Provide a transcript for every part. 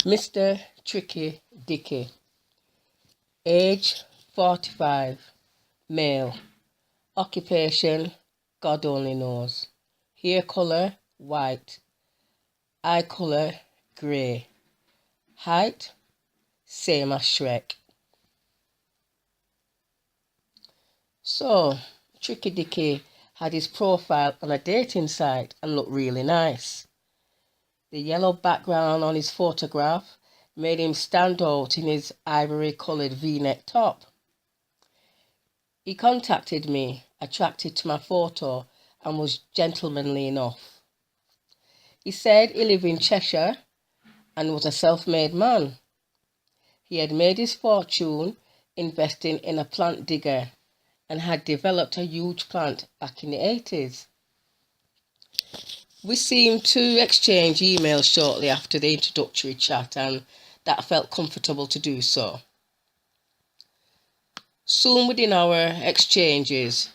Mr. Tricky Dicky, age 45, male, occupation God only knows, hair colour white, eye colour grey, height same as Shrek. So, Tricky Dicky had his profile on a dating site and looked really nice. The yellow background on his photograph made him stand out in his ivory-coloured V-neck top. He contacted me, attracted to my photo, and was gentlemanly enough. He said he lived in Cheshire and was a self-made man. He had made his fortune investing in a plant digger and had developed a huge plant back in the 80s. We seemed to exchange emails shortly after the introductory chat, and that felt comfortable to do so. Soon within our exchanges,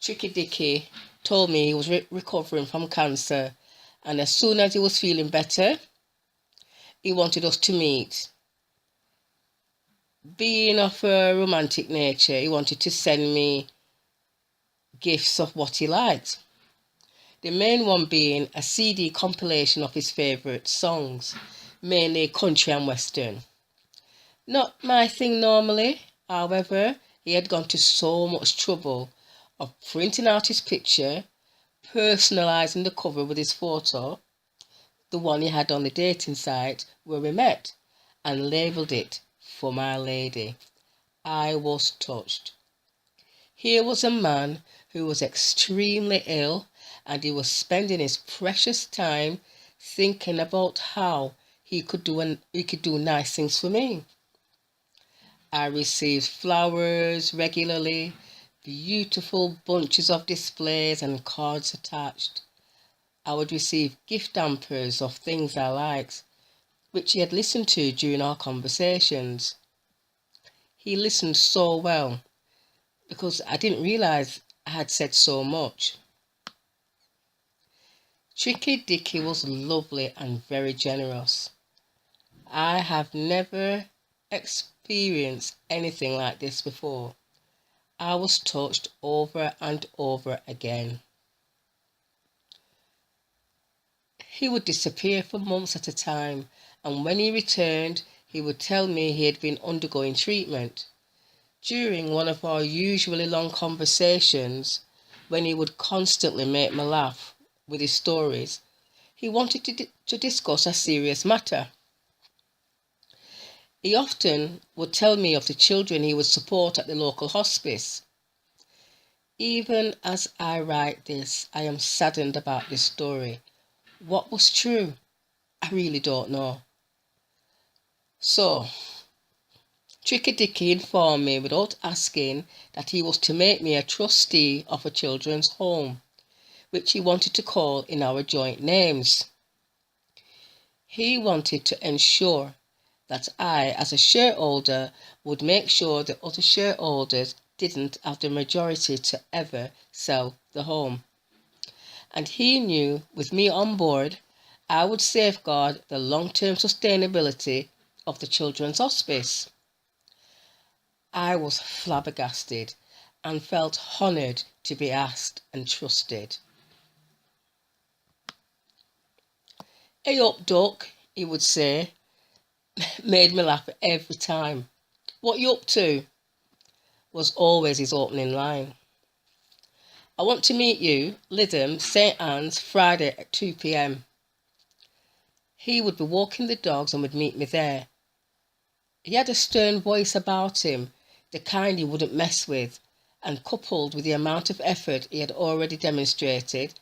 Tricky Dicky told me he was recovering from cancer, and as soon as he was feeling better, he wanted us to meet. Being of a romantic nature, he wanted to send me gifts of what he liked. The main one being a CD compilation of his favourite songs, mainly country and western. Not my thing normally, however, he had gone to so much trouble of printing out his picture, personalising the cover with his photo, the one he had on the dating site where we met, and labelled it "For My Lady." I was touched. Here was a man who was extremely ill, and he was spending his precious time thinking about how he could do nice things for me. I received flowers regularly, beautiful bunches of displays and cards attached. I would receive gift hampers of things I liked, which he had listened to during our conversations. He listened so well, because I didn't realise I had said so much. Tricky Dicky was lovely and very generous. I have never experienced anything like this before. I was touched over and over again. He would disappear for months at a time, and when he returned, he would tell me he had been undergoing treatment. During one of our usually long conversations, when he would constantly make me laugh with his stories, he wanted to discuss a serious matter. He often would tell me of the children he would support at the local hospice. Even as I write this, I am saddened about this story. What was true? I really don't know. So, Tricky Dicky informed me without asking that he was to make me a trustee of a children's home, which he wanted to call in our joint names. He wanted to ensure that I, as a shareholder, would make sure the other shareholders didn't have the majority to ever sell the home. And he knew, with me on board, I would safeguard the long-term sustainability of the children's hospice. I was flabbergasted and felt honoured to be asked and trusted. "Hey up, duck," he would say, made me laugh every time. "What you up to?" was always his opening line. "I want to meet you, Lytham, St Anne's, Friday at 2 p.m. He would be walking the dogs and would meet me there. He had a stern voice about him, the kind you wouldn't mess with, and coupled with the amount of effort he had already demonstrated,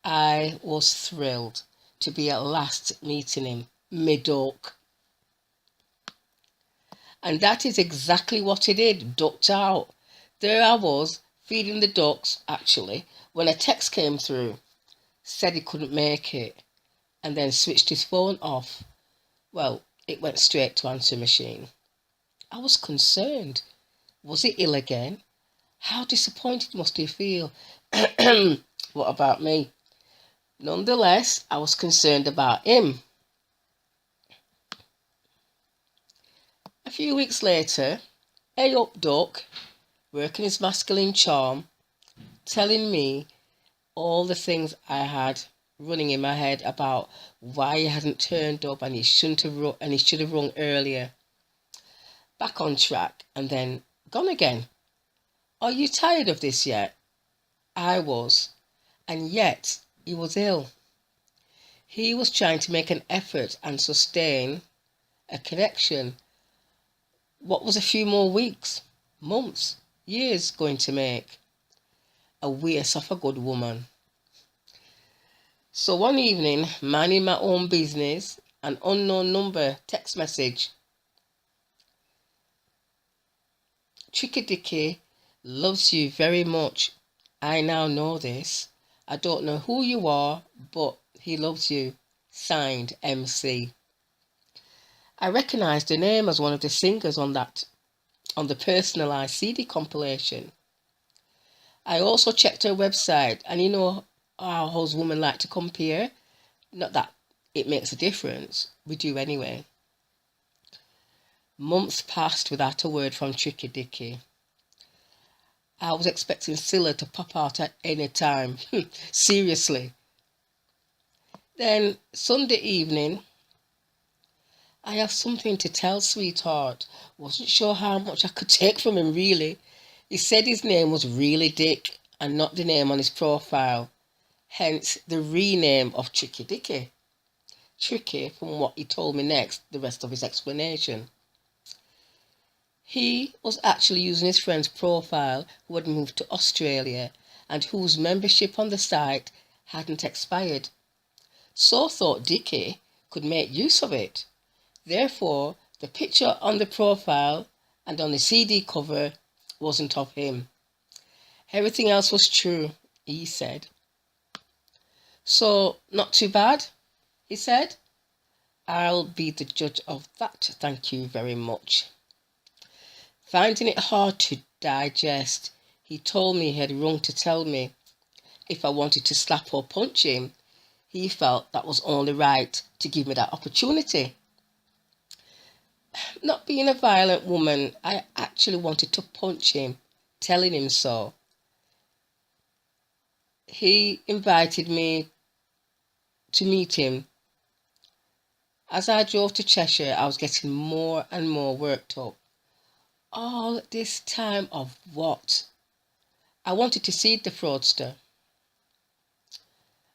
I was thrilled to be at last meeting him, me duck. And that is exactly what he did, ducked out. There I was, feeding the ducks, actually, when a text came through, said he couldn't make it, and then switched his phone off. Well, it went straight to answer machine. I was concerned. Was he ill again? How disappointed must he feel? What about me? Nonetheless, I was concerned about him. few weeks later, hey up Duck, working his masculine charm, telling me all the things I had running in my head about why he hadn't turned up and he shouldn't have and he should have rung earlier. Back on track and then gone again. Are you tired of this yet? I was, and yet he was ill. He was trying to make an effort and sustain a connection. What was a few more weeks, months, years going to make? A waste of a good woman. So one evening, minding my own business, an unknown number text message. Tricky Dicky loves you very much. I now know this. I don't know who you are, but he loves you. Signed, MC. I recognised the name as one of the singers on the personalised CD compilation. I also checked her website, and you know how us women like to compare. Not that it makes a difference, we do anyway. Months passed without a word from Tricky Dicky. I was expecting Scylla to pop out at any time. Seriously. Then Sunday evening, I have something to tell, sweetheart. Wasn't sure how much I could take from him, really. He said his name was really Dick and not the name on his profile. Hence the rename of Tricky Dicky. Tricky from what he told me next, the rest of his explanation. He was actually using his friend's profile who had moved to Australia and whose membership on the site hadn't expired. So thought Dicky could make use of it. Therefore, the picture on the profile and on the CD cover wasn't of him. Everything else was true, he said. So, not too bad, he said. I'll be the judge of that, thank you very much. Finding it hard to digest, he told me he had rung to tell me if I wanted to slap or punch him, he felt that was only right to give me that opportunity. Not being a violent woman, I actually wanted to punch him, telling him so. He invited me to meet him. As I drove to Cheshire, I was getting more and more worked up. All this time of what? I wanted to see the fraudster.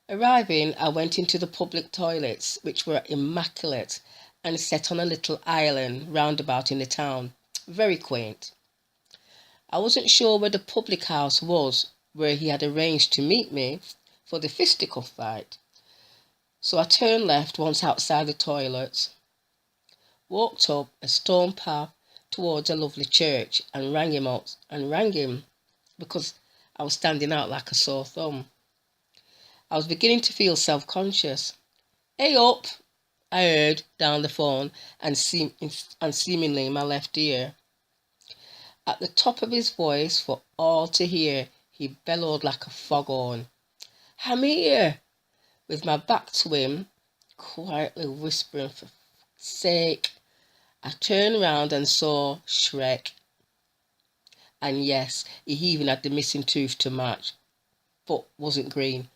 Arriving, I went into the public toilets, which were immaculate and set on a little island roundabout in the town. Very quaint. I wasn't sure where the public house was where he had arranged to meet me for the fisticuff fight. So I turned left once outside the toilets, walked up a stone path towards a lovely church and rang him because I was standing out like a sore thumb. I was beginning to feel self-conscious. Hey up, I heard down the phone and seemingly in my left ear. At the top of his voice for all to hear, he bellowed like a foghorn. I'm here! With my back to him, quietly whispering, for fuck's sake. I turned round and saw Shrek. And yes, he even had the missing tooth to match, but wasn't green.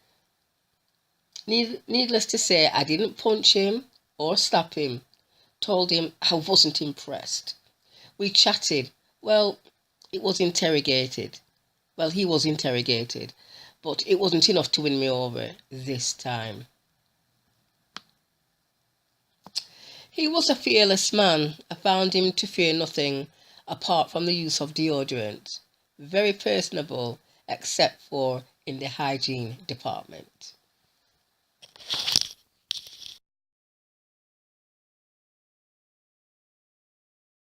Needless to say, I didn't punch him or slap him. Told him I wasn't impressed. We chatted. Well, he was interrogated, but it wasn't enough to win me over this time. He was a fearless man. I found him to fear nothing apart from the use of deodorant. Very personable, except for in the hygiene department.